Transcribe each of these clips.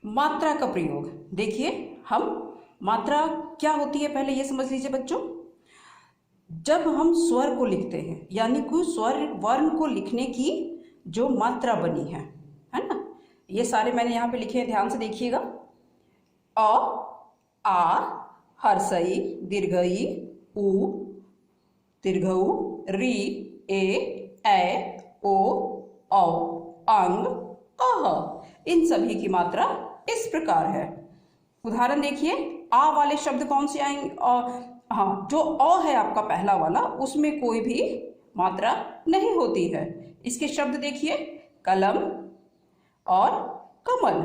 मात्रा का प्रयोग। देखिए, हम मात्रा क्या होती है पहले ये समझ लीजिए बच्चों। जब हम स्वर को लिखते हैं, यानी कि स्वर वर्ण को लिखने की जो मात्रा बनी है ना, ये सारे मैंने यहाँ पे लिखे हैं, ध्यान से देखिएगा। अ, आ, हर्षई, दीर्घई, उ, दीर्घऊ, री, ए, ओ, औ, अंग, अह। इन सभी की मात्रा इस प्रकार है। उदाहरण देखिए, आ वाले शब्द कौन से आएंगे? हाँ, जो अ है आपका पहला वाला, उसमें कोई भी मात्रा नहीं होती है। इसके शब्द देखिए, कलम और कमल।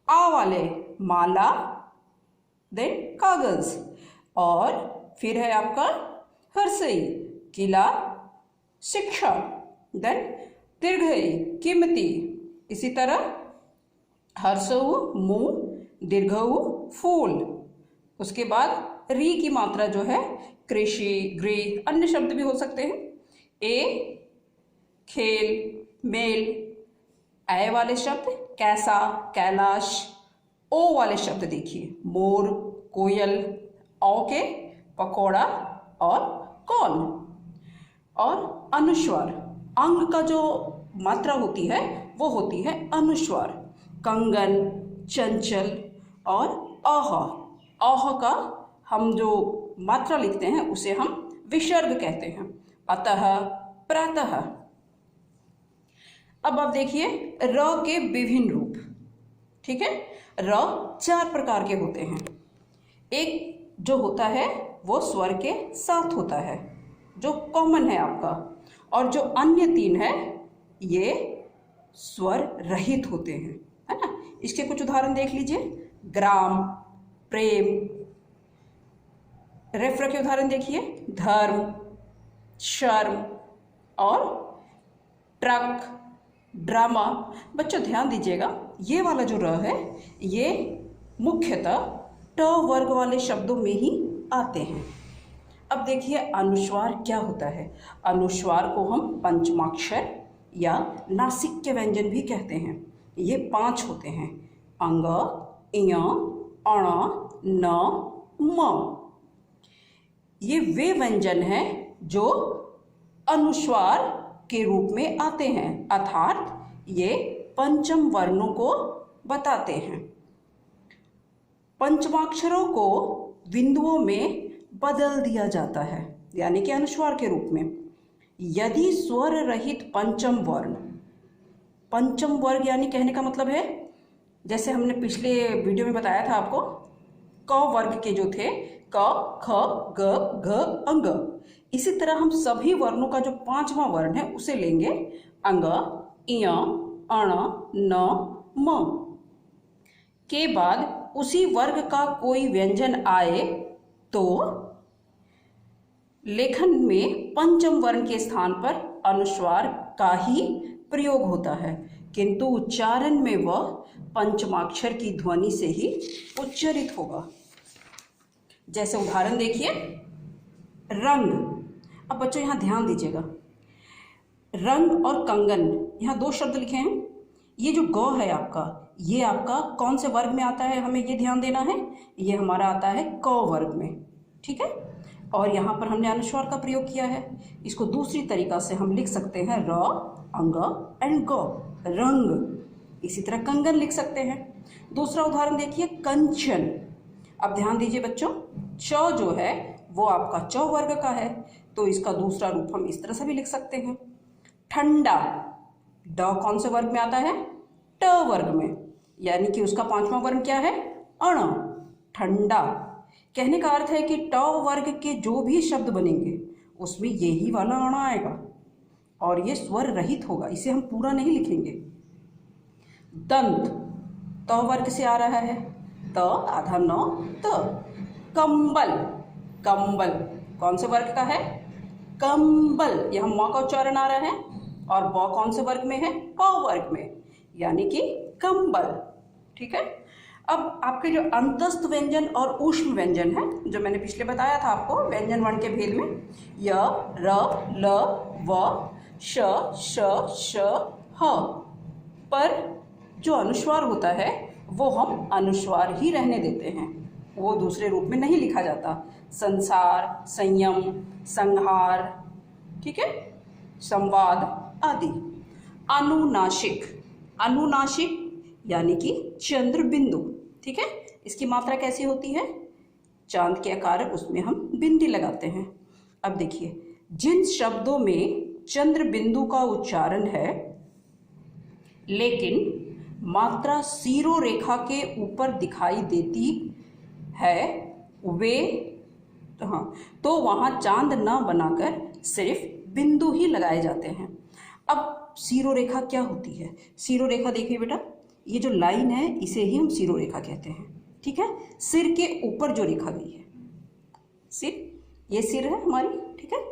आ वाले माला, देन कागज, और फिर है आपका हर्षई, किला, शिक्षा, देन दीर्घई, कीमती। इसी तरह हर्षऊ मुंह, दीर्घऊ फूल। उसके बाद री की मात्रा जो है कृषि, गृह, अन्य शब्द भी हो सकते हैं। ए खेल, मेल। ऐ वाले शब्द कैसा, कैलाश। ओ वाले शब्द देखिए, मोर, कोयल। औ के पकौड़ा और कौन। और अनुस्वार, अंग का जो मात्रा होती है वो होती है अनुस्वार। कंगन, चंचल और अह। अह का हम जो मात्रा लिखते हैं उसे हम विसर्ग कहते हैं। अतः, प्रातः। अब आप देखिए र के विभिन्न रूप। ठीक है, र 4 प्रकार के होते हैं। एक जो होता है वो स्वर के साथ होता है, जो कॉमन है आपका, और जो अन्य 3 है ये स्वर रहित होते हैं, है ना। इसके कुछ उदाहरण देख लीजिए। ग्राम, प्रेम। रेफर के उदाहरण देखिए, धर्म, शर्म और ट्रक, ड्रामा। बच्चों ध्यान दीजिएगा, ये वाला जो र है ये मुख्यतः ट वर्ग वाले शब्दों में ही आते हैं। अब देखिए अनुस्वार क्या होता है। अनुस्वार को हम पंचमाक्षर या नासिक्य व्यंजन भी कहते हैं। ये 5 होते हैं, अंग, इय, अण, न, म। ये वे व्यंजन हैं जो अनुस्वार के रूप में आते हैं, अर्थात ये पंचम वर्णों को बताते हैं। पंचमाक्षरों को बिंदुओं में बदल दिया जाता है, यानी कि अनुस्वार के रूप में। यदि स्वर रहित पंचम वर्ण, पंचम वर्ग यानी कहने का मतलब है, जैसे हमने पिछले वीडियो में बताया था आपको, क वर्ग के जो थे, क, ख, ग, घ, अंग। इसी तरह हम सभी वर्णों का जो 5वां वर्ण है उसे लेंगे, अंग, इय, अण, न, म। के बाद उसी वर्ग का कोई व्यंजन आए तो लेखन में पंचम वर्ण के स्थान पर अनुस्वार का ही प्रयोग होता है, किंतु उच्चारण में वह पंचमाक्षर की ध्वनि से ही उच्चारित होगा। जैसे उदाहरण देखिए, रंग। अब बच्चों यहाँ ध्यान दीजिएगा, रंग और कंगन, यहाँ 2 शब्द लिखे हैं। ये जो ग है आपका, ये आपका कौन से वर्ग में आता है, हमें ये ध्यान देना है। ये हमारा आता है क वर्ग में, ठीक है। और यहाँ पर हमने अनुस्वार का प्रयोग किया है। इसको दूसरी तरीका से हम लिख सकते हैं, र, अंग एंड ग, रंग। इसी तरह कंगन लिख सकते हैं। दूसरा उदाहरण देखिए, कंचन। अब ध्यान दीजिए बच्चों, च जो है वो आपका च वर्ग का है, तो इसका दूसरा रूप हम इस तरह से भी लिख सकते हैं, ठंडा। ड कौन से वर्ग में आता है? ट वर्ग में, यानी कि उसका 5वां वर्ण क्या है? अण, ठंडा। कहने का अर्थ है कि ट वर्ग के जो भी शब्द बनेंगे उसमें यही वाला अण आएगा और ये स्वर रहित होगा, इसे हम पूरा नहीं लिखेंगे। दंत, त वर्ग से आ रहा है, त आधा न त। कंबल, कंबल कौन से वर्ग का है? कंबल। यहाँ म का उच्चारण आ रहा है और ब कौन से वर्ग में है? प वर्ग में, यानी कि कंबल। ठीक है। अब आपके जो अंतस्थ व्यंजन और ऊष्म व्यंजन है, जो मैंने पिछले बताया था आपको व्यंजन वर्ण के भेद में, य, र, ल, व, श, श, ह, पर, जो अनुस्वार होता है वो हम अनुस्वार ही रहने देते हैं, वो दूसरे रूप में नहीं लिखा जाता। संसार, संयम, संहार, ठीक है, संवाद आदि। अनुनासिक, अनुनासिक यानी कि चंद्र बिंदु, ठीक है, इसकी मात्रा कैसी होती है? चांद के आकार, उसमें हम बिंदी लगाते हैं। अब देखिए, जिन शब्दों में चंद्र बिंदु का उच्चारण है लेकिन मात्रा सीरो रेखा के ऊपर दिखाई देती है वे, हाँ, तो वहाँ चांद न बनाकर सिर्फ बिंदु ही लगाए जाते हैं। अब सीरो रेखा क्या होती है? सीरो रेखा देखिए बेटा, ये जो लाइन है इसे ही हम सीरो रेखा कहते हैं, ठीक है, सिर के ऊपर जो रेखा गई है, सिर, ये सिर है हमारी, ठीक है।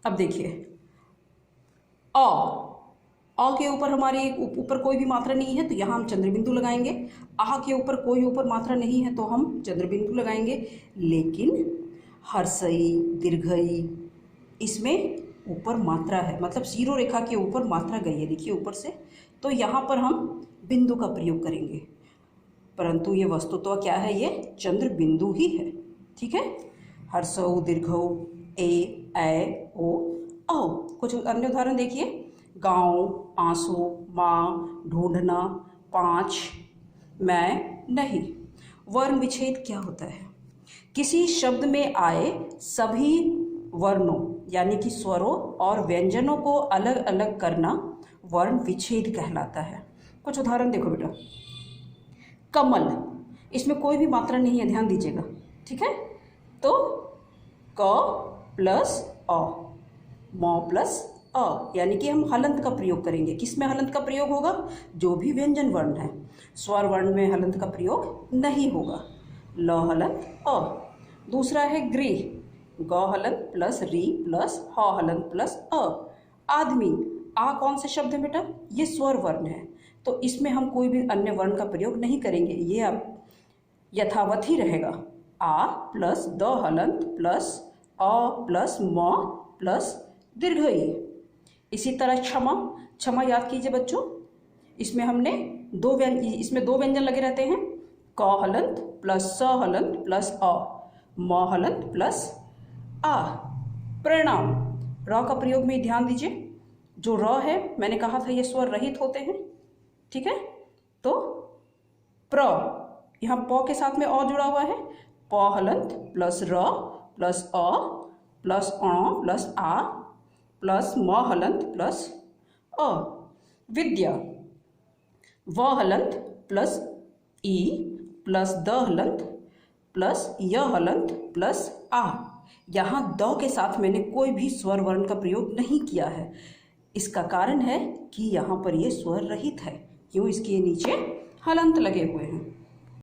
अब देखिए, अ के ऊपर हमारी ऊपर कोई भी मात्रा नहीं है तो यहाँ हम चंद्र बिंदु लगाएंगे। आह के ऊपर कोई ऊपर मात्रा नहीं है तो हम चंद्र बिंदु लगाएंगे। लेकिन हर्षई, दीर्घई, इसमें ऊपर मात्रा है, मतलब सीरो रेखा के ऊपर मात्रा गई है, देखिए ऊपर से, तो यहाँ पर हम बिंदु का प्रयोग करेंगे। परंतु ये वस्तु तो क्या है? ये चंद्र बिंदु ही है, ठीक है। हर्षौ, दीर्घौ, ए, ओ, औ। कुछ अन्य उदाहरण देखिए, गाँव, आंसू, माँ, ढूंढना, 5, मैं, नहीं। वर्ण विच्छेद क्या होता है? किसी शब्द में आए सभी वर्णों यानी कि स्वरों और व्यंजनों को अलग अलग करना वर्ण विच्छेद कहलाता है। कुछ उदाहरण देखो बेटा, कमल, इसमें कोई भी मात्रा नहीं है, ध्यान दीजिएगा, ठीक है। तो क प्लस अ, म प्लस अ, यानी कि हम हलंत का प्रयोग करेंगे। किस में हलंत का प्रयोग होगा? जो भी व्यंजन वर्ण है। स्वर वर्ण में हलंत का प्रयोग नहीं होगा। ल हलंत अ। दूसरा है गृह, ग हलंत प्लस री प्लस ह हलंत प्लस अ। आदमी, आ कौन से शब्द है बेटा? ये स्वर वर्ण है, तो इसमें हम कोई भी अन्य वर्ण का प्रयोग नहीं करेंगे, ये अब यथावत ही रहेगा। आ प्लस द हलंत प्लस अ प्लस म प्लस दीर्घई। इसी तरह क्षमा, क्षमा याद कीजिए बच्चों, इसमें हमने इसमें दो व्यंजन लगे रहते हैं, क हलंत प्लस स हलंत प्लस अ, म हलंत प्लस आ। प्रणाम, र का प्रयोग में ध्यान दीजिए, जो र है मैंने कहा था ये स्वर रहित होते हैं, ठीक है। तो प्र, यहाँ प के साथ में अ जुड़ा हुआ है, प हलंत प्लस र प्लस अ प्लस अ प्लस आ प्लस म हलंत प्लस अ। विद्या, व हलंत प्लस ई प्लस द हलंत प्लस य हलंत प्लस आ। यहाँ द के साथ मैंने कोई भी स्वर वर्ण का प्रयोग नहीं किया है। इसका कारण है कि यहाँ पर ये स्वर रहित है। क्यों? इसके नीचे हलंत लगे हुए हैं।